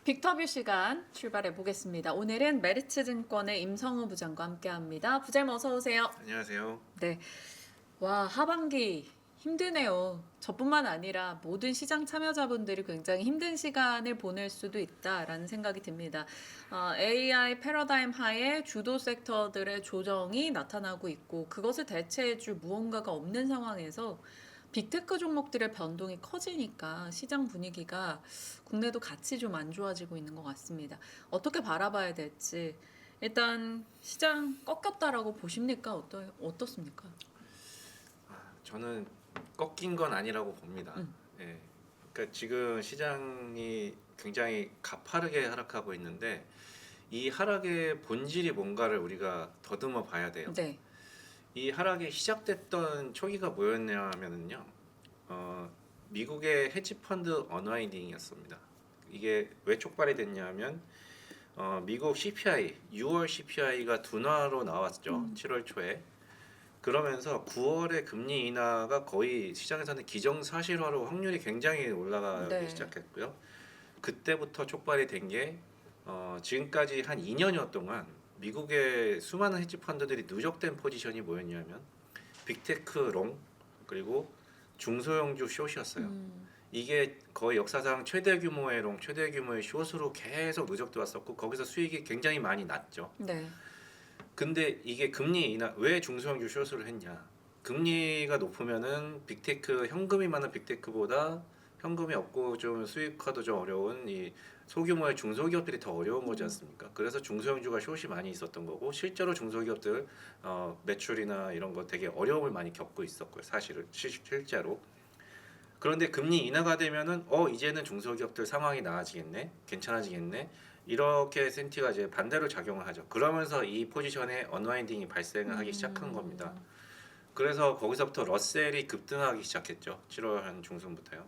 빅터뷰 시간 출발해 보겠습니다. 오늘은 메리츠증권의 임성우 부장과 함께합니다. 부장님 어서 오세요. 안녕하세요. 네, 와 하반기 힘드네요. 저뿐만 아니라 모든 시장 참여자분들이 굉장히 힘든 시간을 보낼 수도 있다라는 생각이 듭니다. AI 패러다임 하에 주도 섹터들의 조정이 나타나고 있고 그것을 대체해줄 무언가가 없는 상황에서 빅테크 종목들의 변동이 커지니까 시장 분위기가 국내도 같이 좀 안 좋아지고 있는 것 같습니다. 어떻게 바라봐야 될지 일단 시장 꺾였다라고 보십니까? 어떻습니까? 저는 꺾인 건 아니라고 봅니다. 음, 예. 그러니까 지금 시장이 굉장히 가파르게 하락하고 있는데 이 하락의 본질이 뭔가를 우리가 더듬어 봐야 돼요. 네. 이 하락이 시작됐던 초기가 뭐였냐면요. 미국의 헤지 펀드 언와인딩이었습니다. 이게 왜 촉발이 됐냐면 미국 CPI, 6월 CPI가 둔화로 나왔죠. 7월 초에. 그러면서 9월에 금리 인하가 거의 시장에서는 기정사실화로 확률이 굉장히 올라가기 네. 시작했고요. 그때부터 촉발이 된 게 지금까지 한 2년여 동안 미국의 수많은 헤지 펀드들이 누적된 포지션이 뭐였냐면 빅테크 롱 그리고 중소형주 숏이었어요. 이게 거의 역사상 최대 규모의 롱, 최대 규모의 숏으로 계속 누적돼 왔었고 거기서 수익이 굉장히 많이 났죠. 네. 근데 이게 금리 인하 왜 중소형주 숏을 했냐? 금리가 높으면은 빅테크 현금이 많은 빅테크보다 현금이 없고 좀 수익화도 좀 어려운 이 소규모의 중소기업들이 더 어려운 거지 않습니까? 그래서 중소형주가 숏이 많이 있었던 거고 실제로 중소기업들 매출이나 이런 거 되게 어려움을 많이 겪고 있었고요. 사실은 실제로. 그런데 금리 인하가 되면은 이제는 중소기업들 상황이 나아지겠네, 괜찮아지겠네. 이렇게 센티가 이제 반대로 작용을 하죠. 그러면서 이 포지션에 언와인딩이 발생을 하기 시작한 겁니다. 그래서 거기서부터 러셀이 급등하기 시작했죠. 7월 한 중순부터요.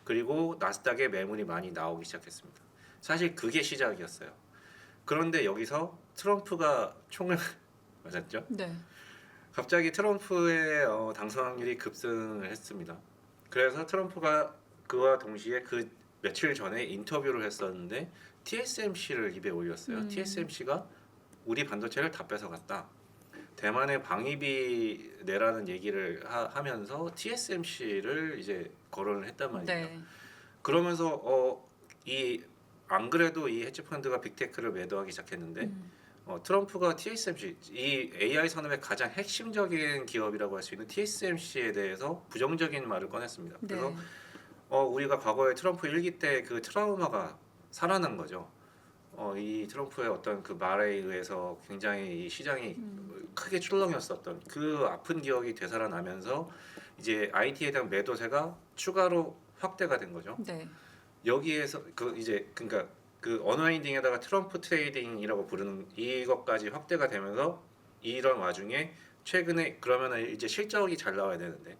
그리고 나스닥에 매물이 많이 나오기 시작했습니다. 사실 그게 시작이었어요. 그런데 여기서 트럼프가 총을 맞았죠. 네. 갑자기 트럼프의 당선 확률이 급승을 했습니다. 그래서 트럼프가 그와 동시에 그 며칠 전에 인터뷰를 했었는데 TSMC를 입에 올렸어요. TSMC가 우리 반도체를 다 뺏어갔다. 대만의 방위비 내라는 얘기를 하면서 TSMC를 이제 거론을 했단 말이에요. 네. 그러면서 이 안 그래도 이 헤지 펀드가 빅테크를 매도하기 시작했는데 트럼프가 TSMC 이 AI 산업의 가장 핵심적인 기업이라고 할 수 있는 TSMC에 대해서 부정적인 말을 꺼냈습니다. 그래서 네. 우리가 과거에 트럼프 1기 때 그 트라우마가 살아난 거죠. 이 트럼프의 어떤 그 말에 의해서 굉장히 이 시장이 크게 출렁였었던 그 아픈 기억이 되살아나면서 이제 IT에 대한 매도세가 추가로 확대가 된 거죠. 네. 여기에서 그 이제 그러니까 그 언와인딩에다가 트럼프 트레이딩이라고 부르는 이것까지 확대가 되면서 이런 와중에 최근에 그러면은 이제 실적이 잘 나와야 되는데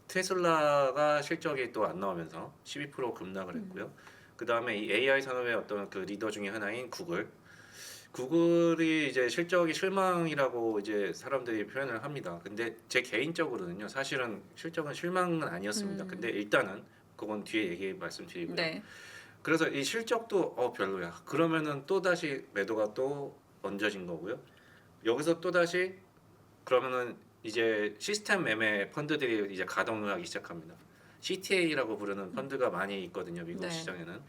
테슬라가 실적이 또 안 나오면서 12% 급락을 했고요. 그 다음에 이 AI 산업의 어떤 그 리더 중에 하나인 구글이 이제 실적이 실망이라고 이제 사람들이 표현을 합니다. 근데 제 개인적으로는요, 사실은 실적은 실망은 아니었습니다. 근데 일단은 그건 뒤에 말씀드리고요. 네. 그래서 이 실적도 별로야. 그러면은 또 다시 매도가 또 얹어진 거고요. 여기서 또 다시 그러면은 이제 시스템 매매 펀드들이 이제 가동을 하기 시작합니다. CTA라고 부르는 펀드가 많이 있거든요. 미국 네. 시장에는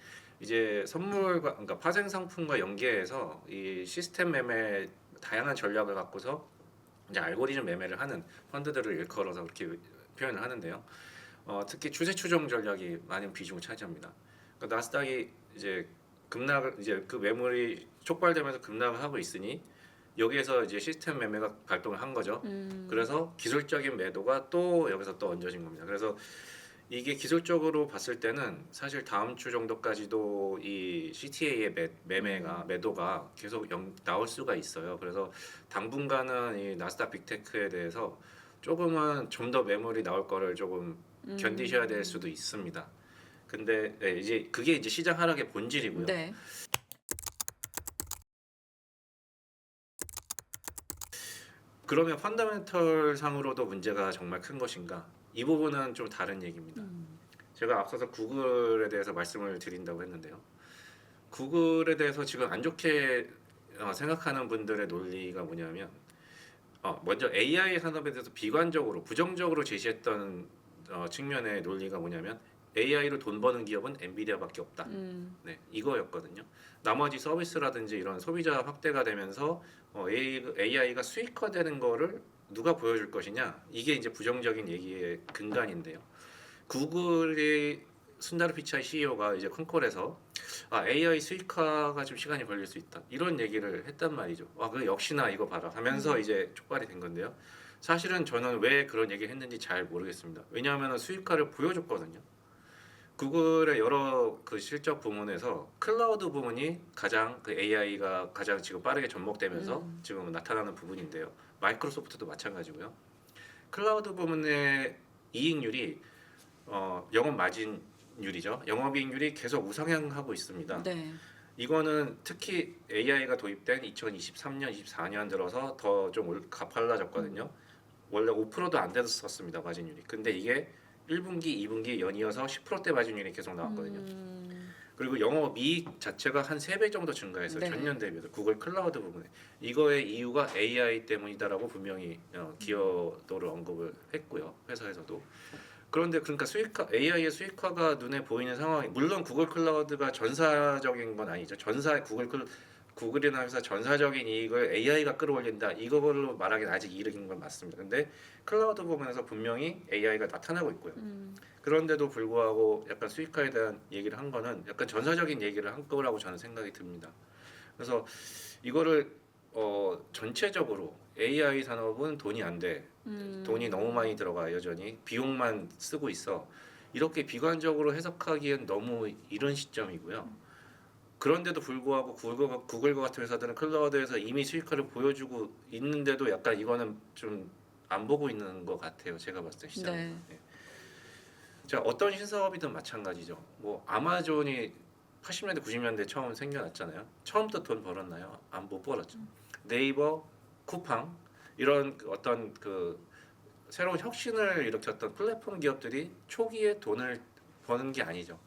이제 선물과 그러니까 파생 상품과 연계해서 이 시스템 매매 다양한 전략을 갖고서 이제 알고리즘 매매를 하는 펀드들을 일컬어서 그렇게 표현을 하는데요. 특히 추세 추종 전략이 많은 비중을 차지합니다. 그러니까 나스닥이 이제 급락을 이제 그 매물이 촉발되면서 급락을 하고 있으니 여기에서 이제 시스템 매매가 발동을 한 거죠. 그래서 기술적인 매도가 또 여기서 또 얹어진 겁니다. 그래서 이게 기술적으로 봤을 때는 사실 다음 주 정도까지도 이 CTA의 매도가 계속 나올 수가 있어요. 그래서 당분간은 이 나스닥 빅테크에 대해서 조금은 좀 더 매물이 나올 거를 조금 견디셔야 될 수도 있습니다. 근데 이제 그게 이제 시장 하락의 본질이고요. 네. 그러면 펀더멘털 상으로도 문제가 정말 큰 것인가? 이 부분은 좀 다른 얘기입니다. 제가 앞서서 구글에 대해서 말씀을 드린다고 했는데요. 구글에 대해서 지금 안 좋게 생각하는 분들의 논리가 뭐냐면 먼저 AI 산업에 대해서 비관적으로 부정적으로 제시했던 측면의 논리가 뭐냐면 AI로 돈 버는 기업은 엔비디아밖에 없다. 네, 이거였거든요. 나머지 서비스라든지 이런 소비자 확대가 되면서 AI가 수익화되는 거를 누가 보여줄 것이냐, 이게 이제 부정적인 얘기의 근간인데요. 구글의 순다르 피차이 CEO가 이제 컨콜에서 AI 수익화가 좀 시간이 걸릴 수 있다, 이런 얘기를 했단 말이죠. 그 역시나 이거 봐라 하면서 이제 촉발이 된 건데요. 사실은 저는 왜 그런 얘기를 했는지 잘 모르겠습니다. 왜냐하면 수익화를 보여줬거든요. 구글의 여러 그 실적 부문에서 클라우드 부문이 가장 그 AI가 가장 지금 빠르게 접목되면서 지금 나타나는 부분인데요. 마이크로소프트도 마찬가지고요. 클라우드 부문의 이익률이 영업 마진율이죠. 영업이익률이 계속 우상향하고 있습니다. 네. 이거는 특히 AI가 도입된 2023년, 24년 들어서 더 좀 가팔라졌거든요. 원래 5%도 안 됐었습니다, 마진율이. 근데 이게 1분기, 2분기 연이어서 10%대 마진율이 계속 나왔거든요. 그리고 영업이익 자체가 한 3배 정도 증가했어요. 네. 전년 대비해서 구글 클라우드 부분에. 이거의 이유가 AI 때문이다라고 분명히 기여도를 언급을 했고요. 회사에서도. 그런데 그러니까 AI의 수익화가 눈에 보이는 상황이, 물론 구글 클라우드가 전사적인 건 아니죠. 구글이나 회사 전사적인 이익을 AI가 끌어올린다, 이거로 말하기는 아직 이르긴 건 맞습니다. 근데 클라우드 부분에서 분명히 AI가 나타나고 있고요. 그런데도 불구하고 약간 수익화에 대한 얘기를 한 거는 약간 전사적인 얘기를 한 거라고 저는 생각이 듭니다. 그래서 이거를 전체적으로 AI 산업은 돈이 안 돼. 돈이 너무 많이 들어가, 여전히 비용만 쓰고 있어. 이렇게 비관적으로 해석하기엔 너무 이른 시점이고요. 그런데도 불구하고 구글과 같은 회사들은 클라우드에서 이미 수익화를 보여주고 있는데도 약간 이거는 좀 안 보고 있는 것 같아요. 제가 봤을 때 시장. 네. 네. 자, 어떤 신사업이든 마찬가지죠. 뭐 아마존이 80년대, 90년대 처음 생겨났잖아요. 처음부터 돈 벌었나요? 못 벌었죠. 네이버, 쿠팡 이런 어떤 그 새로운 혁신을 일으켰던 플랫폼 기업들이 초기에 돈을 버는 게 아니죠.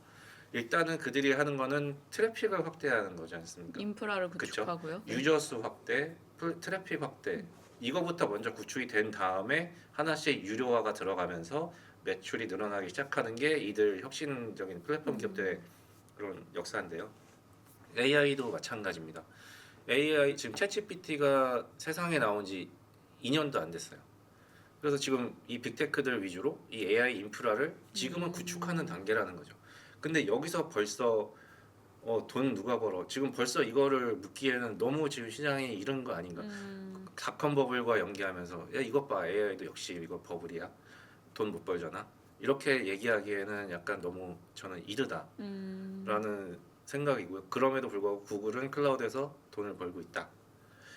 일단은 그들이 하는 거는 트래픽을 확대하는 거지 않습니까? 인프라를 그쵸? 구축하고요. 네. 유저 수 확대, 트래픽 확대, 이거부터 먼저 구축이 된 다음에 하나씩 유료화가 들어가면서 매출이 늘어나기 시작하는 게 이들 혁신적인 플랫폼 기업들의 그런 역사인데요. AI도 마찬가지입니다. AI 지금 챗GPT가 세상에 나온 지 2년도 안 됐어요. 그래서 지금 이 빅테크들 위주로 이 AI 인프라를 지금은 구축하는 단계라는 거죠. 근데 여기서 벌써 돈 누가 벌어? 지금 벌써 이거를 묻기에는 너무 지금 시장이 이런 거 아닌가? 닷컴 버블과 연계하면서 야 이것 봐, AI도 역시 이거 버블이야, 돈 못 벌잖아, 이렇게 얘기하기에는 약간 너무 저는 이르다라는 생각이고요. 그럼에도 불구하고 구글은 클라우드에서 돈을 벌고 있다.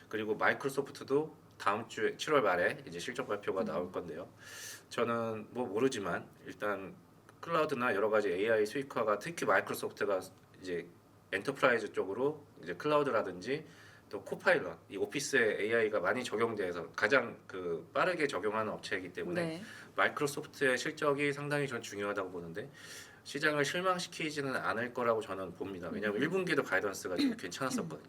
그리고 마이크로소프트도 다음 주에 7월 말에 이제 실적 발표가 나올 건데요. 저는 뭐 모르지만 일단 클라우드나 여러 가지 AI 수익화가, 특히 마이크로소프트가 이제 엔터프라이즈 쪽으로 이제 클라우드라든지 또 코파일럿, 이 오피스에 AI가 많이 적용돼서 가장 그 빠르게 적용하는 업체이기 때문에 네. 마이크로소프트의 실적이 상당히 전 중요하다고 보는데 시장을 실망시키지는 않을 거라고 저는 봅니다. 왜냐하면 1분기도 가이던스가 좀 괜찮았었거든요.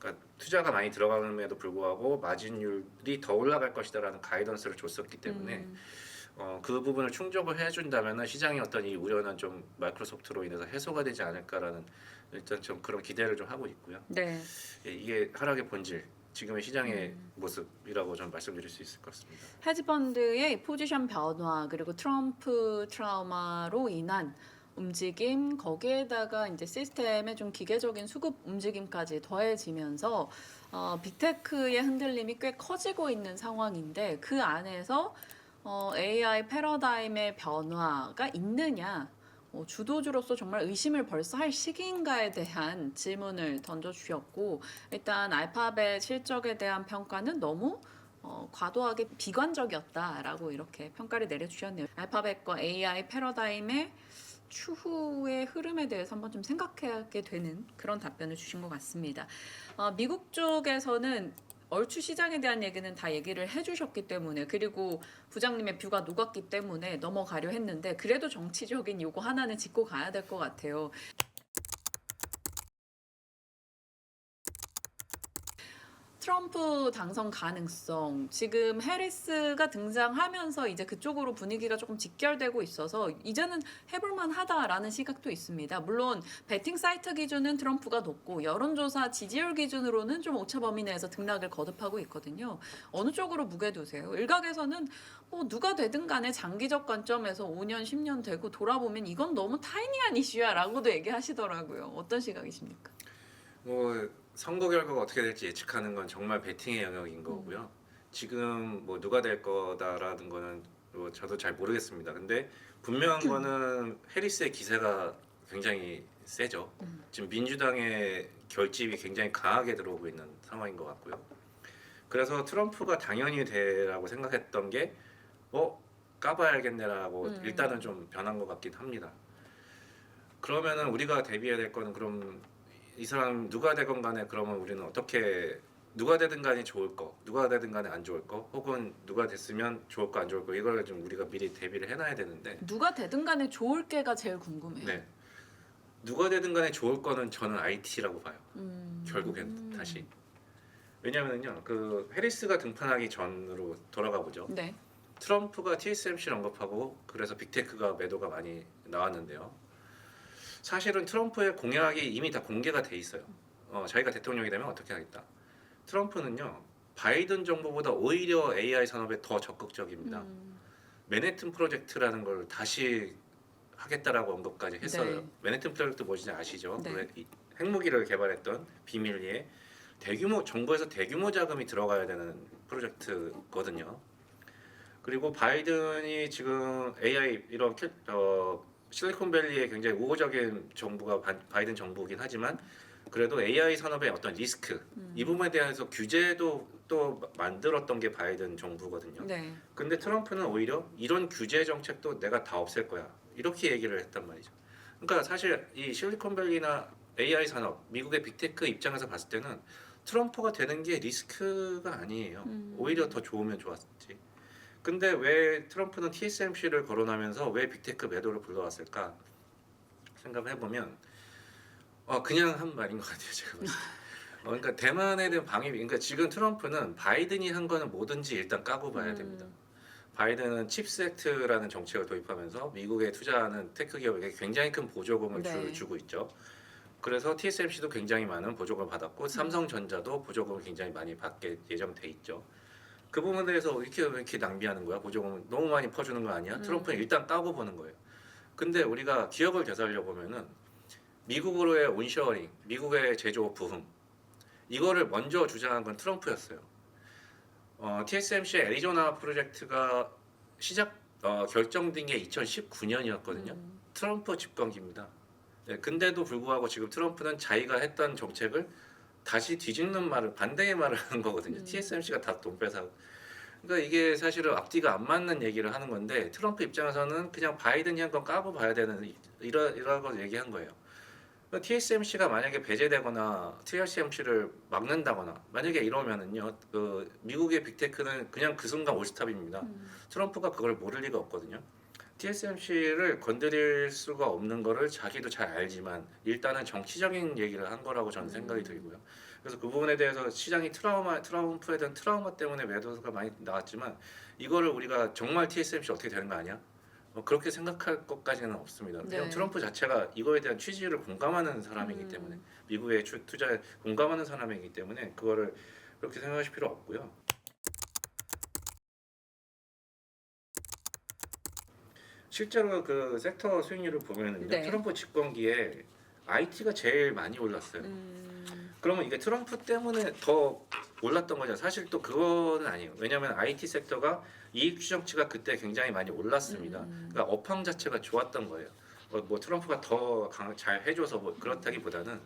그러니까 투자가 많이 들어감에도 불구하고 마진율이 더 올라갈 것이다라는 가이던스를 줬었기 때문에 그 부분을 충족을 해준다면 시장의 어떤 이 우려는 좀 마이크로소프트로 인해서 해소가 되지 않을까라는 일단 좀 그런 기대를 좀 하고 있고요. 네. 이게 하락의 본질, 지금의 시장의 모습이라고 저는 말씀드릴 수 있을 것 같습니다. 헤지펀드의 포지션 변화, 그리고 트럼프 트라우마로 인한 움직임, 거기에다가 이제 시스템의 좀 기계적인 수급 움직임까지 더해지면서 빅테크의 흔들림이 꽤 커지고 있는 상황인데, 그 안에서 AI 패러다임의 변화가 있느냐, 주도주로서 정말 의심을 벌써 할 시기인가에 대한 질문을 던져주셨고, 일단 알파벳 실적에 대한 평가는 너무 과도하게 비관적이었다라고 이렇게 평가를 내려주셨네요. 알파벳과 AI 패러다임의 추후의 흐름에 대해서 한번 좀 생각하게 되는 그런 답변을 주신 것 같습니다. 미국 쪽에서는 얼추 시장에 대한 얘기는 다 얘기를 해주셨기 때문에, 그리고 부장님의 뷰가 녹았기 때문에 넘어가려 했는데, 그래도 정치적인 요거 하나는 짚고 가야 될 것 같아요. 트럼프 당선 가능성, 지금 해리스가 등장하면서 이제 그쪽으로 분위기가 조금 직결되고 있어서 이제는 해볼만 하다라는 시각도 있습니다. 물론 베팅 사이트 기준은 트럼프가 높고 여론조사 지지율 기준으로는 좀 오차 범위 내에서 등락을 거듭하고 있거든요. 어느 쪽으로 무게 두세요? 일각에서는 뭐 누가 되든 간에 장기적 관점에서 5년, 10년 되고 돌아보면 이건 너무 타이니한 이슈야 라고도 얘기하시더라고요. 어떤 시각이십니까? 뭐 선거 결과가 어떻게 될지 예측하는 건 정말 베팅의 영역인 거고요. 지금 뭐 누가 될 거다라는 거는 뭐 저도 잘 모르겠습니다. 근데 분명한 거는 해리스의 기세가 굉장히 세죠. 지금 민주당의 결집이 굉장히 강하게 들어오고 있는 상황인 것 같고요. 그래서 트럼프가 당연히 되라고 생각했던 게 까봐야 알겠네라고 일단은 좀 변한 것 같긴 합니다. 그러면은 우리가 대비해야 될 거는 그럼 이 사람 누가 되건 간에 그러면 우리는 어떻게 누가 되든 간에 좋을 거, 누가 되든 간에 안 좋을 거, 혹은 누가 됐으면 좋을 거 안 좋을 거 이걸 좀 우리가 미리 대비를 해놔야 되는데 누가 되든 간에 좋을 게가 제일 궁금해요. 네 누가 되든 간에 좋을 거는 저는 IT라고 봐요. 결국엔 다시 왜냐면은요 그 해리스가 등판하기 전으로 돌아가 보죠. 네. 트럼프가 TSMC를 언급하고 그래서 빅테크가 매도가 많이 나왔는데요. 사실은 트럼프의 공약이 이미 다 공개가 돼 있어요. 자기가 대통령이 되면 어떻게 하겠다. 트럼프는요 바이든 정부보다 오히려 AI 산업에 더 적극적입니다. 맨해튼 프로젝트라는 걸 다시 하겠다라고 언급까지 했어요. 네. 맨해튼 프로젝트 뭔지 아시죠? 네. 그 핵무기를 개발했던 비밀리에 대규모 정부에서 대규모 자금이 들어가야 되는 프로젝트거든요. 그리고 바이든이 지금 AI 이런 실리콘밸리의 굉장히 우호적인 정부가 바이든 정부이긴 하지만 그래도 AI 산업의 어떤 리스크 이 부분에 대해서 규제도 또 만들었던 게 바이든 정부거든요. 네. 근데 트럼프는 오히려 이런 규제 정책도 내가 다 없앨 거야 이렇게 얘기를 했단 말이죠. 그러니까 사실 이 실리콘밸리나 AI 산업 미국의 빅테크 입장에서 봤을 때는 트럼프가 되는 게 리스크가 아니에요. 오히려 더 좋으면 좋았지. 근데 왜 트럼프는 TSMC를 거론하면서 왜 빅테크 매도를 불러왔을까 생각을 해보면 그냥 한 말인 것 같아요 제가 봤을 때. 그러니까 대만에 대한 방위 그러니까 지금 트럼프는 바이든이 한 거는 뭐든지 일단 까고 봐야 됩니다. 바이든은 칩스 액트라는 정책을 도입하면서 미국에 투자하는 테크 기업에게 굉장히 큰 보조금을 네. 주고 있죠. 그래서 TSMC도 굉장히 많은 보조금을 받았고 삼성전자도 보조금을 굉장히 많이 받게 예정돼 있죠. 그 부분에 대해서 왜 이렇게 낭비하는 거야? 보조금 너무 많이 퍼주는 거 아니야? 트럼프는 일단 까고 보는 거예요. 근데 우리가 기억을 되살려 보면은 미국으로의 온셔링, 미국의 제조업 부흥 이거를 먼저 주장한 건 트럼프였어요. TSMC의 애리조나 프로젝트가 결정된 게 2019년이었거든요. 트럼프 집권기입니다. 네, 근데도 불구하고 지금 트럼프는 자기가 했던 정책을 다시 뒤집는 말을 반대의 말을 하는 거거든요. TSMC가 다 돈 뺏어. 그러니까 이게 사실은 앞뒤가 안 맞는 얘기를 하는 건데 트럼프 입장에서는 그냥 바이든이 한 건 까고 봐야 되는 이러고 얘기한 거예요. 그러니까 TSMC가 만약에 배제되거나 TSMC를 막는다거나 만약에 이러면은요, 그 미국의 빅테크는 그냥 그 순간 올스탑입니다. 트럼프가 그걸 모를 리가 없거든요. TSMC를 건드릴 수가 없는 거를 자기도 잘 알지만 일단은 정치적인 얘기를 한 거라고 저는 생각이 들고요. 그래서 그 부분에 대해서 시장이 트럼프에 대한 트라우마 때문에 매도가 많이 나왔지만 이거를 우리가 정말 TSMC 어떻게 되는 거 아니야? 그렇게 생각할 것까지는 없습니다. 네. 왜냐면 트럼프 자체가 이거에 대한 취지를 공감하는 사람이기 때문에 미국의 투자에 공감하는 사람이기 때문에 그거를 그렇게 생각하실 필요 없고요. 실제로 그 섹터 수익률을 보면은요, 네. 트럼프 집권기에 IT가 제일 많이 올랐어요. 그러면 이게 트럼프 때문에 더 올랐던 거죠. 사실 또 그거는 아니에요. 왜냐하면 IT 섹터가 이익 추정치가 그때 굉장히 많이 올랐습니다. 그러니까 업황 자체가 좋았던 거예요. 뭐 트럼프가 더 잘 해줘서 뭐 그렇다기보다는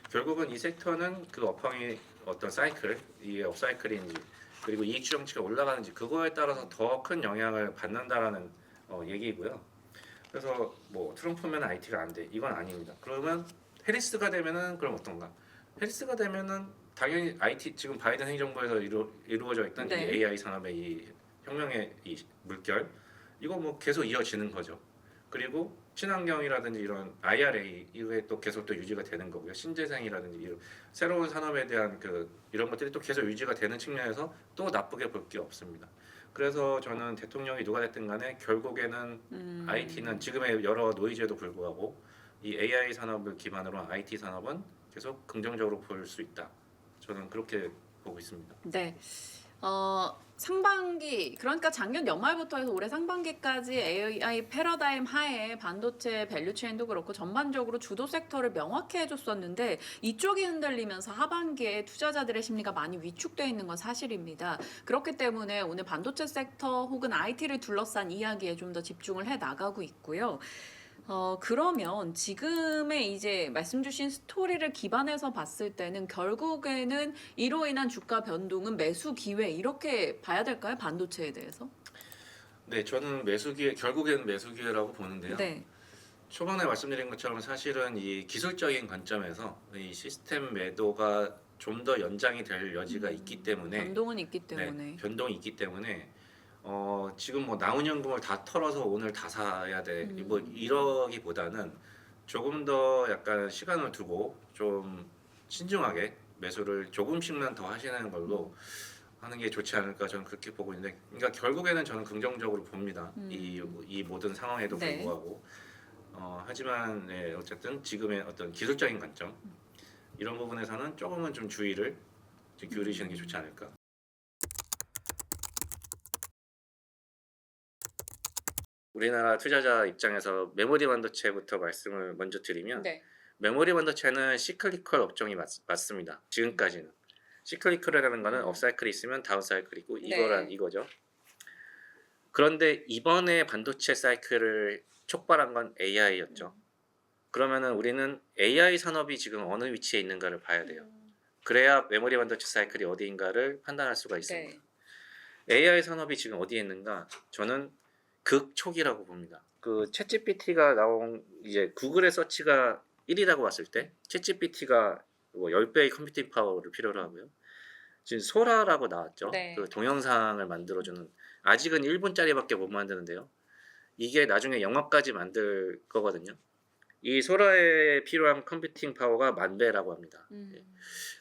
결국은 이 섹터는 그 업황의 어떤 사이클, 이게 업사이클인지 그리고 이익 추정치가 올라가는지 그거에 따라서 더 큰 영향을 받는다라는 얘기고요. 그래서 뭐 트럼프면 IT가 안 돼. 이건 아닙니다. 그러면 해리스가 되면은 그럼 어떤가? 해리스가 되면은 당연히 IT 지금 바이든 행정부에서 이루어져 있던 네. 이 AI 산업의 이 혁명의 이 물결 이거 뭐 계속 이어지는 거죠. 그리고 친환경이라든지 이런 IRA 이후에 또 계속 또 유지가 되는 거고요. 신재생이라든지 이런 새로운 산업에 대한 이런 것들이 또 계속 유지가 되는 측면에서 또 나쁘게 볼 게 없습니다. 그래서 저는 대통령이 누가 됐든 간에 결국에는 IT는 지금의 여러 노이즈에도 불구하고 이 AI 산업을 기반으로 한 IT 산업은 계속 긍정적으로 볼 수 있다. 저는 그렇게 보고 있습니다. 네. 상반기 그러니까 작년 연말부터 해서 올해 상반기까지 AI 패러다임 하에 반도체 밸류체인도 그렇고 전반적으로 주도 섹터를 명확히 해줬었는데 이쪽이 흔들리면서 하반기에 투자자들의 심리가 많이 위축되어 있는 건 사실입니다. 그렇기 때문에 오늘 반도체 섹터 혹은 IT를 둘러싼 이야기에 좀 더 집중을 해 나가고 있고요. 그러면 지금의 이제 말씀 주신 스토리를 기반해서 봤을 때는 결국에는 이로 인한 주가 변동은 매수 기회 이렇게 봐야 될까요? 반도체에 대해서? 네, 저는 결국에는 매수 기회라고 보는데요. 네. 초반에 말씀드린 것처럼 사실은 이 기술적인 관점에서 이 시스템 매도가 좀 더 연장이 될 여지가 있기 때문에 변동은 있기 네, 때문에. 변동이 있기 때문에 지금 뭐 나온 현금을 다 털어서 오늘 다 사야 돼. 뭐 이러기보다는 조금 더 약간 시간을 두고 좀 신중하게 매수를 조금씩만 더 하시는 걸로 하는 게 좋지 않을까 저는 그렇게 보고 있는데, 그러니까 결국에는 저는 긍정적으로 봅니다. 이 모든 상황에도 네. 불구하고 하지만 네, 어쨌든 지금의 어떤 기술적인 관점 이런 부분에서는 조금은 좀 주의를 좀 기울이시는 게 좋지 않을까. 우리나라 투자자 입장에서 메모리 반도체부터 말씀을 먼저 드리면, 네. 메모리 반도체는 시클리컬 업종이 맞습니다. 지금까지는. 시클리컬이라는 거는 업사이클이 있으면 다운사이클이 있고 이거죠. 그런데 이번에 반도체 사이클을 촉발한 건 AI였죠. 그러면은 우리는 AI 산업이 지금 어느 위치에 있는가를 봐야 돼요. 그래야 메모리 반도체 사이클이 어디인가를 판단할 수가 있습니다. AI 산업이 지금 어디에 있는가? 저는 극초기라고 봅니다. 그 챗GPT가 나온 이제 구글의 서치가 1위라고 봤을 때 챗GPT가 뭐 10배의 컴퓨팅 파워를 필요로 하고요. 지금 소라라고 나왔죠. 네. 그 동영상을 만들어주는, 아직은 1분짜리밖에 못 만드는데요. 이게 나중에 영화까지 만들 거거든요. 이 소라에 필요한 컴퓨팅 파워가 10,000배라고 합니다.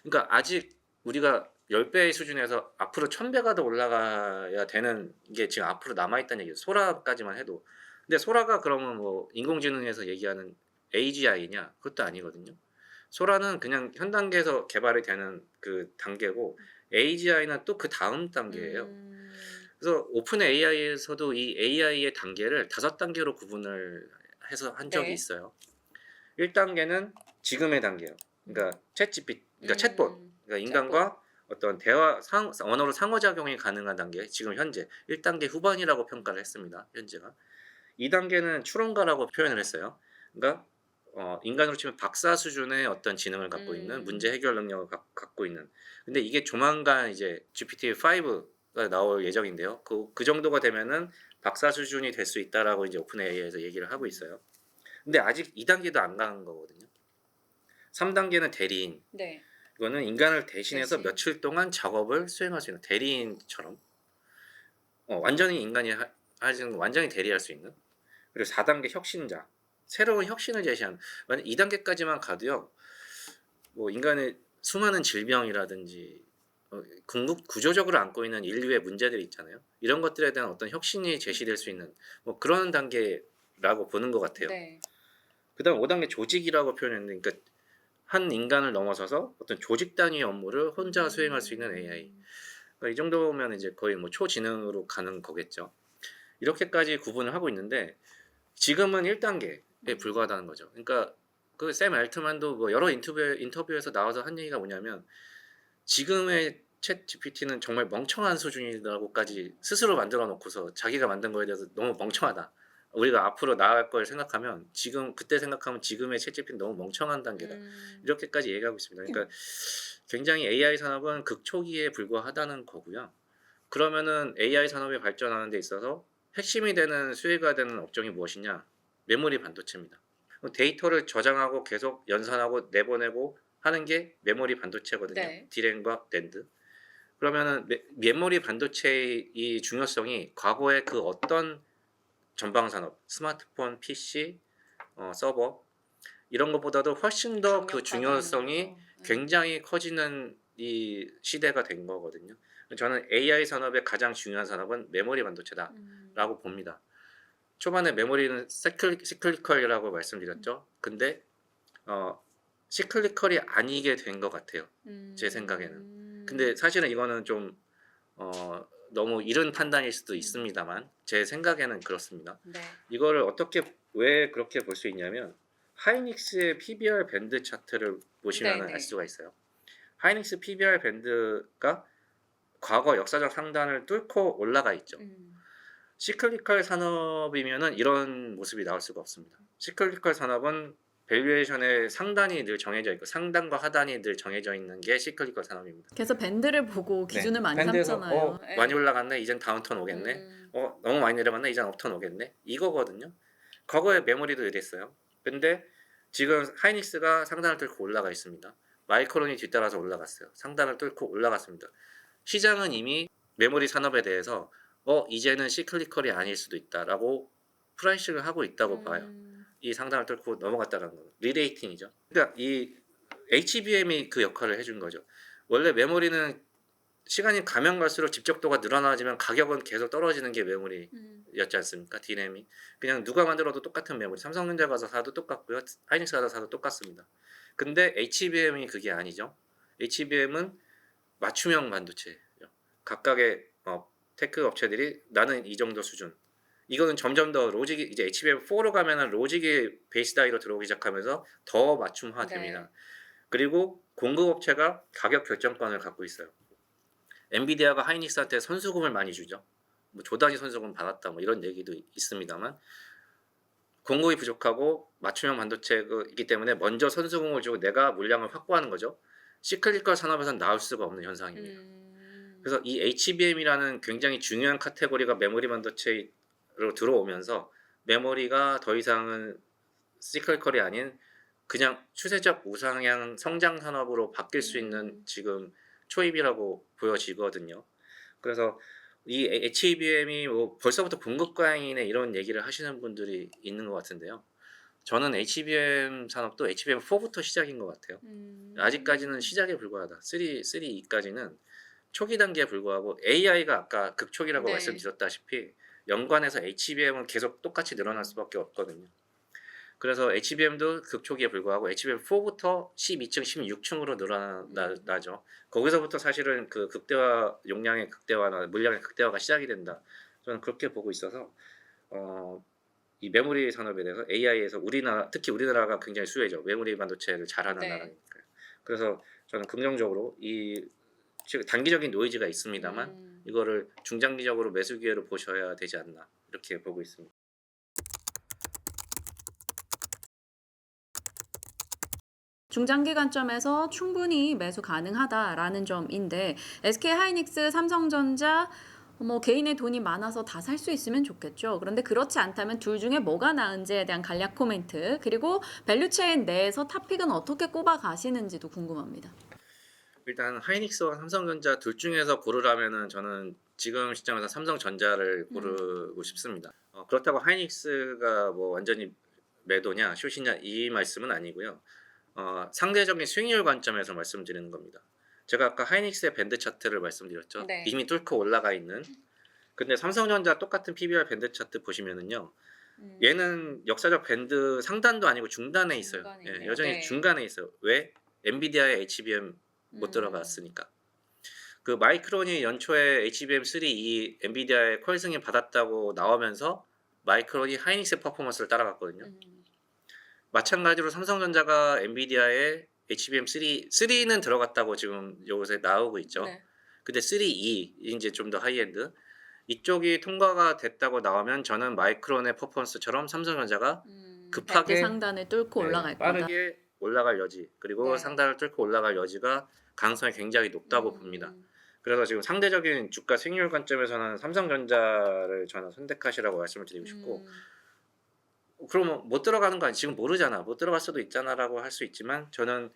그러니까 아직 우리가 10배의 수준에서 앞으로 1000배가 더 올라가야 되는 게 지금 앞으로 남아있다는 얘기예요. 소라까지만 해도. 근데 소라가 그러면 뭐 인공지능에서 얘기하는 AGI냐? 그것도 아니거든요. 소라는 그냥 현 단계에서 개발이 되는 그 단계고, AGI는 또 그 다음 단계예요. 그래서 오픈 AI에서도 이 AI의 단계를 5단계로 구분을 해서 한 적이 있어요. 1단계는 지금의 단계예요. 그러니까 그러니까 챗봇, 그러니까 인간과 어떤 대화 언어로 상호작용이 가능한 단계, 지금 현재 1단계 후반이라고 평가를 했습니다. 현재가. 2단계는 추론가라고 표현을 했어요. 그러니까 인간으로 치면 박사 수준의 어떤 지능을 갖고 있는, 문제 해결 능력을 갖고 있는. 근데 이게 조만간 이제 GPT-5가 나올 예정인데요. 그 정도가 되면은 박사 수준이 될 수 있다라고 이제 오픈 AI에서 얘기를 하고 있어요. 근데 아직 2단계도 안 간 거거든요. 3단계는 대리인. 네. 이거는 인간을 대신해서 며칠 동안 작업을 수행할 수 있는 대리인처럼, 완전히 인간이 하지는 완전히 대리할 수 있는. 그리고 4단계 혁신자. 새로운 혁신을 제시하는. 만약 2단계까지만 가도요. 뭐 인간의 수많은 질병이라든지 구조적으로 안고 있는 인류의 문제들이 있잖아요. 이런 것들에 대한 어떤 혁신이 제시될 수 있는 뭐 그런 단계라고 보는 것 같아요. 네. 그다음 5단계 조직이라고 표현했는데, 그러니까 한 인간을 넘어서서 어떤 조직 단위의 업무를 혼자 수행할 수 있는 AI. 그러니까 이 정도면 이제 거의 뭐 초지능으로 가는 거겠죠. 이렇게까지 구분을 하고 있는데 지금은 1단계에 불과하다는 거죠. 그러니까 그 샘 알트만도 뭐 여러 인터뷰에서 나와서 한 얘기가 뭐냐면, 지금의 챗 GPT는 정말 멍청한 수준이라고까지 스스로 만들어 놓고서 자기가 만든 거에 대해서 너무 멍청하다. 우리가 앞으로 나아갈 걸 생각하면 그때 생각하면 지금의 챗 GPT는 너무 멍청한 단계다. 이렇게까지 얘기하고 있습니다. 그러니까 굉장히 AI 산업은 극초기에 불과하다는 거고요. 그러면은 AI 산업이 발전하는 데 있어서 핵심이 되는 수혜가 되는 업종이 무엇이냐? 메모리 반도체입니다. 데이터를 저장하고 계속 연산하고 내보내고 하는 게 메모리 반도체거든요. 네. 디램과 낸드. 그러면은 메모리 반도체의 이 중요성이 과거에 그 어떤 전방 산업, 스마트폰, PC, 서버 이런 것보다도 훨씬 더 그 강력하다는 중요성이 거죠. 네. 굉장히 커지는 이 시대가 된 거거든요. 저는 AI 산업의 가장 중요한 산업은 메모리 반도체다라고 봅니다. 초반에 메모리는 시클리컬이라고 말씀드렸죠. 근데 시클리컬이 아니게 된 것 같아요. 제 생각에는. 근데 사실은 이거는 좀 너무 이른 판단일 수도 있습니다만 제 생각에는 그렇습니다. 네. 이거를 왜 그렇게 볼 수 있냐면 하이닉스의 PBR 밴드 차트를 보시면 네네. 알 수가 있어요. 하이닉스 PBR 밴드가 과거 역사적 상단을 뚫고 올라가 있죠. 시클리컬 산업이면은 이런 모습이 나올 수가 없습니다. 시클리컬 산업은 밸류에이션의 상단이 늘 정해져 있고 상단과 하단이 늘 정해져 있는 게 시클리컬 산업입니다. 그래서 밴드를 보고 기준을 많이 밴드에서 삼잖아요. 네. 많이 올라갔네 이젠 다운턴 오겠네. 너무 많이 내려갔네 이젠 업턴 오겠네. 이거거든요. 과거에 메모리도 이랬어요. 근데 지금 하이닉스가 상단을 뚫고 올라가 있습니다. 마이크론이 뒤따라서 올라갔어요. 상단을 뚫고 올라갔습니다. 시장은 이미 메모리 산업에 대해서 이제는 시클리컬이 아닐 수도 있다라고 프라이싱을 하고 있다고 봐요. 이 상단을 뚫고 넘어갔다는 거. 리레이팅이죠. 그러니까 이 HBM이 그 역할을 해준 거죠. 원래 메모리는 시간이 가면 갈수록 집적도가 늘어나지만 가격은 계속 떨어지는 게 메모리였지 않습니까? D램이 그냥 누가 만들어도 똑같은 메모리. 삼성전자 가서 사도 똑같고요. 하이닉스 가서 사도 똑같습니다. 근데 HBM이 그게 아니죠. HBM은 맞춤형 반도체예요. 각각의 테크 업체들이 나는 이 정도 수준. 이거는 점점 더 로직이 이제 HBM4로 가면은 로직이 베이스 다이로 들어오기 시작하면서 더 맞춤화 됩니다. 네. 그리고 공급 업체가 가격 결정권을 갖고 있어요. 엔비디아가 하이닉스한테 선수금을 많이 주죠. 뭐 조단위 선수금 받았다 뭐 이런 얘기도 있습니다만 공급이 부족하고 맞춤형 반도체이기 때문에 먼저 선수금을 주고 내가 물량을 확보하는 거죠. 시클리컬 산업에서는 나올 수가 없는 현상입니다. 그래서 이 HBM이라는 굉장히 중요한 카테고리가 메모리 반도체로 들어오면서 메모리가 더 이상은 시클리컬이 아닌 그냥 추세적 우상향 성장 산업으로 바뀔 수 있는 지금 초입이라고 보여지거든요. 그래서 이 HBM이 뭐 벌써부터 공급 과잉이네 이런 얘기를 하시는 분들이 있는 것 같은데요. 저는 HBM 산업도 HBM4부터 시작인 것 같아요. 아직까지는 시작에 불과하다. 3E까지는 초기 단계에 불과하고 AI가 아까 극초기라고 네. 말씀드렸다시피 연관해서 HBM은 계속 똑같이 늘어날 수밖에 없거든요. 그래서 HBM도 극초기에 불과하고 HBM4부터 12층, 16층으로 늘어나죠. 거기서부터 사실은 그 극대화 용량의 극대화나 물량의 극대화가 시작이 된다. 저는 그렇게 보고 있어서 이 메모리 산업에 대해서 AI에서 특히 우리나라가 굉장히 수혜죠. 메모리 반도체를 잘하는 네. 나라니까요. 그래서 저는 긍정적으로 이 단기적인 노이즈가 있습니다만 이거를 중장기적으로 매수 기회로 보셔야 되지 않나 이렇게 보고 있습니다. 중장기 관점에서 충분히 매수 가능하다라는 점인데 SK하이닉스, 삼성전자 뭐 개인의 돈이 많아서 다 살 수 있으면 좋겠죠. 그런데 그렇지 않다면 둘 중에 뭐가 나은지에 대한 간략 코멘트 그리고 밸류체인 내에서 탑픽은 어떻게 꼽아 가시는지도 궁금합니다. 일단 하이닉스와 삼성전자 둘 중에서 고르라면은 저는 지금 시점에서 삼성전자를 고르고 싶습니다. 그렇다고 하이닉스가 뭐 완전히 매도냐 숏이냐 이 말씀은 아니고요. 상대적인 수익률 관점에서 말씀드리는 겁니다. 제가 아까 하이닉스의 밴드 차트를 말씀드렸죠. 네. 이미 뚫고 올라가 있는. 근데 삼성전자 똑같은 PBR 밴드 차트 보시면은요. 얘는 역사적 밴드 상단도 아니고 중단에 있어요. 중간에 예, 있네요. 여전히 네. 중간에 있어요. 왜? 엔비디아의 HBM 못 들어갔으니까. 그 마이크론이 연초에 HBM3 이 엔비디아의 퀄 승인 받았다고 나오면서 마이크론이 하이닉스의 퍼포먼스를 따라갔거든요. 마찬가지로 삼성전자가 엔비디아의 HBM3는 들어갔다고 지금 요새 나오고 있죠. 네. 근데 3E 이제 좀 더 하이엔드 이쪽이 통과가 됐다고 나오면 저는 마이크론의 퍼포먼스처럼 삼성전자가 급하게 밴드 상단을 뚫고 올라갈 거다. 빠르게 올라갈 여지 그리고 네. 상단을 뚫고 올라갈 여지가 가능성이 굉장히 높다고 봅니다. 그래서 지금 상대적인 주가 수익률 관점에서는 삼성전자를 저는 선택하시라고 말씀을 드리고 싶고 그러면 못 들어가는 거 아니 지금 모르잖아 못 들어갈 수도 있잖아라고 할 수 있지만 저는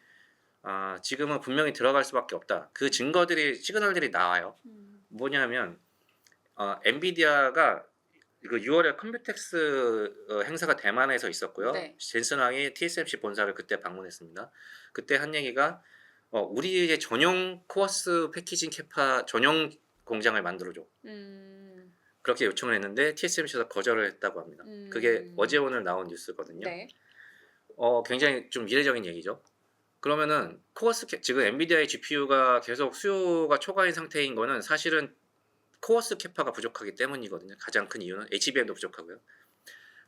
지금은 분명히 들어갈 수밖에 없다. 그 증거들이 시그널들이 나와요. 뭐냐면 엔비디아가 그 6월에 컴퓨텍스 행사가 대만에서 있었고요. 네. 젠슨 왕이 TSMC 본사를 그때 방문했습니다. 그때 한 얘기가 우리의 전용 코어스 패키징 캐파 전용 공장을 만들어줘. 그렇게 요청을 했는데 TSMC가 거절을 했다고 합니다. 그게 어제 오늘 나온 뉴스거든요. 네. 굉장히 좀 이례적인 얘기죠. 그러면은 지금 엔비디아의 GPU가 계속 수요가 초과인 상태인 거는 사실은 코어스 캐파가 부족하기 때문이거든요. 가장 큰 이유는 HBM도 부족하고요.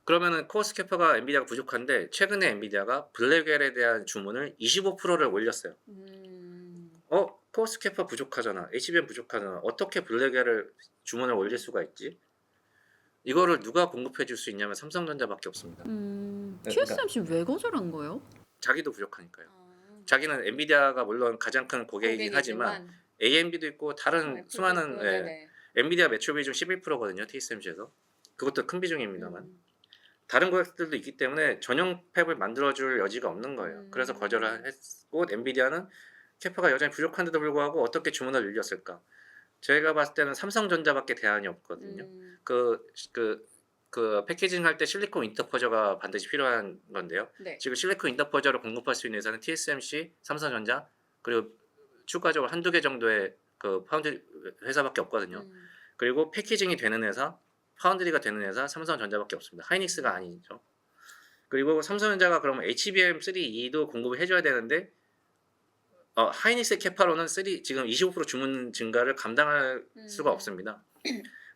그러면은 코어스 캐파가 엔비디아가 부족한데 최근에 엔비디아가 블랙웰에 대한 주문을 25%를 올렸어요. 코어스 캐파 부족하잖아. HBM 부족하잖아. 어떻게 블랙웰을 주문을 올릴 수가 있지? 이거를 누가 공급해 줄 수 있냐면 삼성전자밖에 없습니다. TSMC 왜 거절한 거예요? 자기도 부족하니까요. 자기는 엔비디아가 물론 가장 큰 고객이긴 하지만 AMD도 있고 다른 수많은 엔비디아 매출 비중 11%거든요. TSMC에서. 그것도 큰 비중입니다만. 다른 고객들도 있기 때문에 전용 팹을 만들어줄 여지가 없는 거예요. 그래서 거절을 했고 엔비디아는 캐파가 여전히 부족한데도 불구하고 어떻게 주문을 늘렸을까? 저희가 봤을 때는 삼성전자밖에 대안이 없거든요. 그 패키징 할 때 실리콘 인터포저가 반드시 필요한 건데요. 네. 지금 실리콘 인터포저를 공급할 수 있는 회사는 TSMC, 삼성전자 그리고 추가적으로 한두 개 정도의 그 파운드리 회사밖에 없거든요. 그리고 패키징이 되는 회사, 파운드리가 되는 회사 삼성전자밖에 없습니다. 하이닉스가 아니죠. 그리고 삼성전자가 그러면 HBM3E도 공급을 해줘야 되는데 하이닉스 캐파로는 지금 25% 주문 증가를 감당할 수가 없습니다.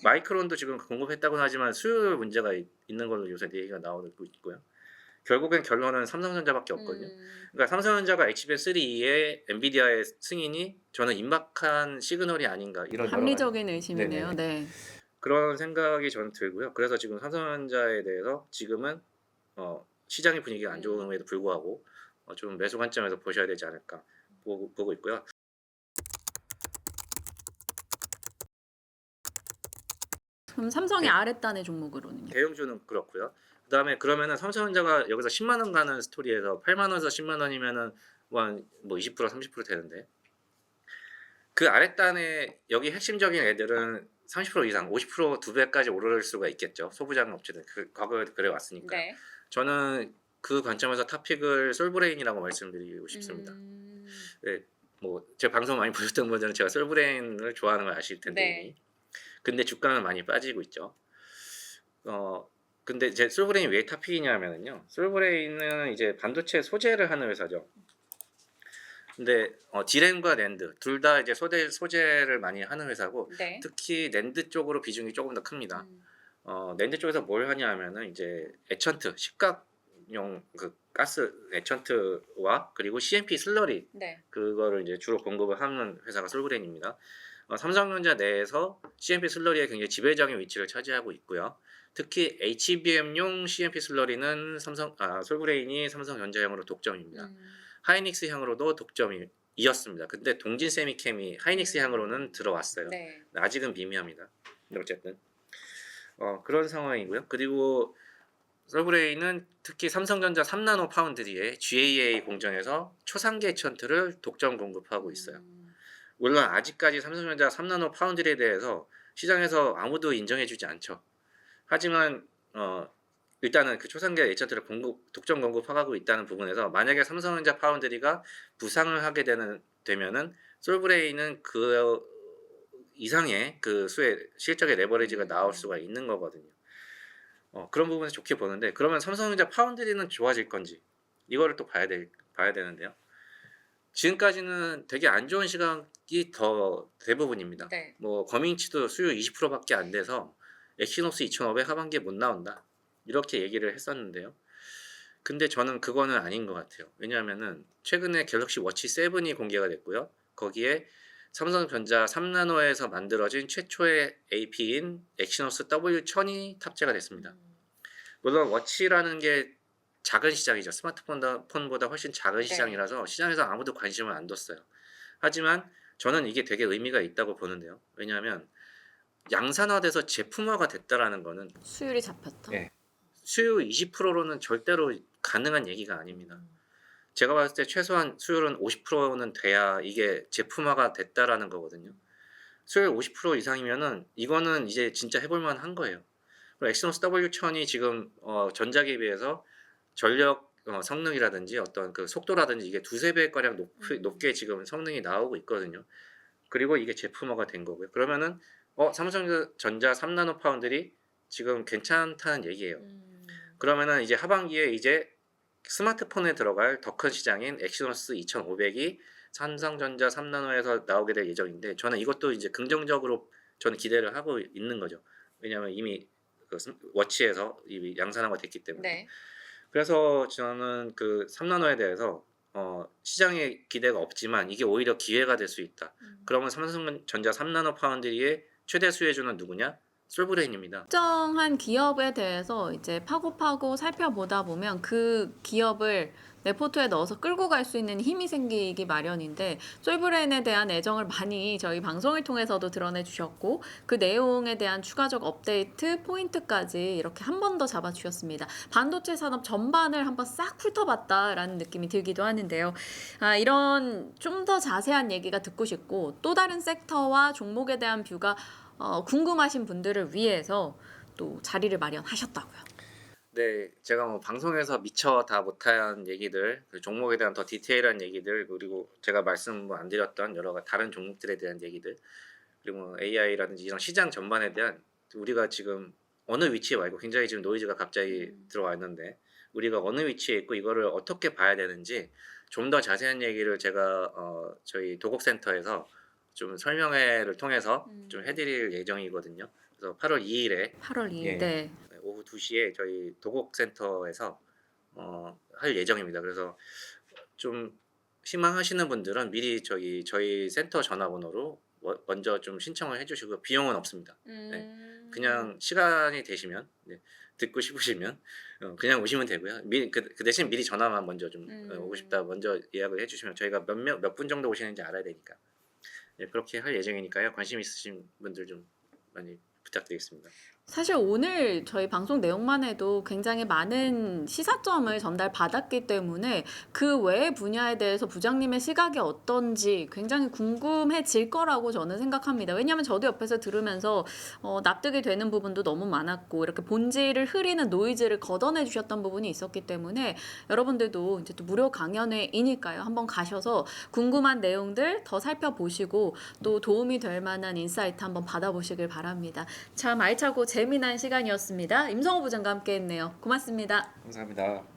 마이크론도 지금 공급했다고는 하지만 수요율 문제가 있는 걸로 요새 얘기가 나오고 있고요. 결국엔 결론은 삼성전자밖에 없거든요. 그러니까 삼성전자가 HBM3E의 엔비디아의 승인이 저는 임박한 시그널이 아닌가 이런 합리적인 의심이네요. 네. 그런 생각이 저는 들고요. 그래서 지금 삼성전자에 대해서 지금은 시장의 분위기가 안 좋음에도 불구하고 좀 매수 관점에서 보셔야 되지 않을까 보고 있고요. 그럼 삼성의 아랫단의 종목으로는요? 대형주는 그렇고요. 그다음에 그러면은 삼성전자가 여기서 10만 원 가는 스토리에서 8만 원에서 10만 원이면은 뭐 20% 30% 되는데 그 아랫단에 여기 핵심적인 애들은 30% 이상, 50% 2배까지 오를 수가 있겠죠. 소부장 업체들 과거에 그래 왔으니까. 네. 저는 그 관점에서 탑픽을 솔브레인이라고 말씀드리고 싶습니다. 네, 뭐 제 방송 많이 보셨던 분들은 제가 솔브레인을 좋아하는 걸 아실 텐데 이미. 근데 주가는 많이 빠지고 있죠. 근데 이제 솔브레인 왜 탑픽이냐면요. 솔브레인은 이제 반도체 소재를 하는 회사죠. 근데 디램과 낸드 둘 다 이제 소재를 많이 하는 회사고 특히 낸드 쪽으로 비중이 조금 더 큽니다. 낸드 쪽에서 뭘 하냐면은 이제 에천트 식각용 그 가스 에천트와 그리고 CMP 슬러리 그거를 이제 주로 공급을 하는 회사가 솔브레인입니다. 삼성전자 내에서 CMP 슬러리에 굉장히 지배적인 위치를 차지하고 있고요. 특히 HBM용 CMP 슬러리는 솔브레인이 삼성전자형으로 독점입니다. 하이닉스형으로도 독점이었습니다. 근데 동진 세미캠이 하이닉스형으로는 들어왔어요. 아직은 미미합니다. 어쨌든 그런 상황이고요. 그리고 솔브레인은 특히 삼성전자 3나노 파운드리의 GAA 공정에서 초상계 에천트를 독점 공급하고 있어요. 물론 아직까지 삼성전자 3나노 파운드리에 대해서 시장에서 아무도 인정해주지 않죠. 하지만 일단은 그 초상계 에천트를 독점 공급하고 있다는 부분에서 만약에 삼성전자 파운드리가 부상을 하게 되면은 솔브레인은 그 이상의 그 실적의 레버리지가 나올 수가 있는 거거든요. 그런 부분에서 좋게 보는데 그러면 삼성전자 파운드리는 좋아질 건지 이거를 또 봐야 되는데요. 지금까지는 되게 안 좋은 시각이 더 대부분입니다. 뭐 거민치도 수요 20%밖에 안 돼서 엑시노스 2500 하반기에 못 나온다. 이렇게 얘기를 했었는데요. 근데 저는 그거는 아닌 것 같아요. 왜냐하면은 최근에 갤럭시 워치 7이 공개가 됐고요. 거기에 삼성전자 3나노에서 만들어진 최초의 AP인 엑시노스 W1000이 탑재가 됐습니다. 물론 워치라는 게 작은 시장이죠. 스마트폰보다 훨씬 작은 시장이라서 시장에서 아무도 관심을 안 뒀어요. 하지만 저는 이게 되게 의미가 있다고 보는데요. 왜냐하면 양산화돼서 제품화가 됐다라는 거는 수율이 잡혔다. 수요 20%로는 절대로 가능한 얘기가 아닙니다. 제가 봤을 때 최소한 수율은 50%는 돼야 이게 제품화가 됐다라는 거거든요. 수율 50% 이상이면은 이거는 이제 진짜 해볼만 한 거예요. 그리고 엑시노스 W1000이 지금 전작에 비해서 전력 성능이라든지 어떤 그 속도라든지 이게 두세 배가량 높게 지금 성능이 나오고 있거든요. 그리고 이게 제품화가 된 거고요. 그러면은 삼성전자 3나노 파운드리 지금 괜찮다는 얘기예요. 그러면은 이제 하반기에 이제 스마트폰에 들어갈 더 큰 시장인 엑시노스 2500이 삼성전자 3나노에서 나오게 될 예정인데 저는 이것도 이제 긍정적으로 저는 기대를 하고 있는 거죠. 왜냐하면 이미 그 워치에서 이미 양산화가 됐기 때문에. 네. 그래서 저는 그 3나노에 대해서 시장에 기대가 없지만 이게 오히려 기회가 될 수 있다. 그러면 삼성전자 3나노 파운드리의 최대 수혜주는 누구냐? 솔브레인입니다. 특정한 기업에 대해서 이제 파고파고 살펴보다 보면 그 기업을 내 포트에 넣어서 끌고 갈 수 있는 힘이 생기기 마련인데 솔브레인에 대한 애정을 많이 저희 방송을 통해서도 드러내 주셨고 그 내용에 대한 추가적 업데이트 포인트까지 이렇게 한 번 더 잡아 주셨습니다. 반도체 산업 전반을 한번 싹 훑어봤다라는 느낌이 들기도 하는데요. 이런 좀 더 자세한 얘기가 듣고 싶고 또 다른 섹터와 종목에 대한 뷰가 궁금하신 분들을 위해서 또 자리를 마련하셨다고요. 네, 제가 뭐 방송에서 미처 다 못한 얘기들, 그 종목에 대한 더 디테일한 얘기들, 그리고 제가 말씀 안 드렸던 여러 가지 다른 종목들에 대한 얘기들, 그리고 뭐 AI라든지 이런 시장 전반에 대한 우리가 지금 어느 위치에 와 있고 굉장히 지금 노이즈가 갑자기 들어와 있는데 우리가 어느 위치에 있고 이거를 어떻게 봐야 되는지 좀 더 자세한 얘기를 제가 저희 도곡센터에서 좀 설명회를 통해서 좀 해드릴 예정이거든요. 그래서 8월 2일에 8월 2일. 예. 네. 오후 2시에 저희 도곡센터에서 할 예정입니다. 그래서 좀 희망하시는 분들은 미리 저희 센터 전화번호로 먼저 좀 신청을 해주시고 비용은 없습니다. 네. 그냥 시간이 되시면 듣고 싶으시면 그냥 오시면 되고요. 그 대신 미리 전화만 먼저 좀 오고 싶다 먼저 예약을 해주시면 저희가 몇 분 정도 오시는지 알아야 되니까 그렇게 할 예정이니까요. 관심 있으신 분들 좀 많이 부탁드리겠습니다. 사실 오늘 저희 방송 내용만 해도 굉장히 많은 시사점을 전달받았기 때문에 그 외의 분야에 대해서 부장님의 시각이 어떤지 굉장히 궁금해질 거라고 저는 생각합니다. 왜냐하면 저도 옆에서 들으면서 납득이 되는 부분도 너무 많았고 이렇게 본질을 흐리는 노이즈를 걷어내 주셨던 부분이 있었기 때문에 여러분들도 이제 또 무료 강연회이니까요. 한번 가셔서 궁금한 내용들 더 살펴보시고 또 도움이 될 만한 인사이트 한번 받아보시길 바랍니다. 참 알차고 재미난 시간이었습니다. 임성호 부장과 함께 했네요. 고맙습니다. 감사합니다.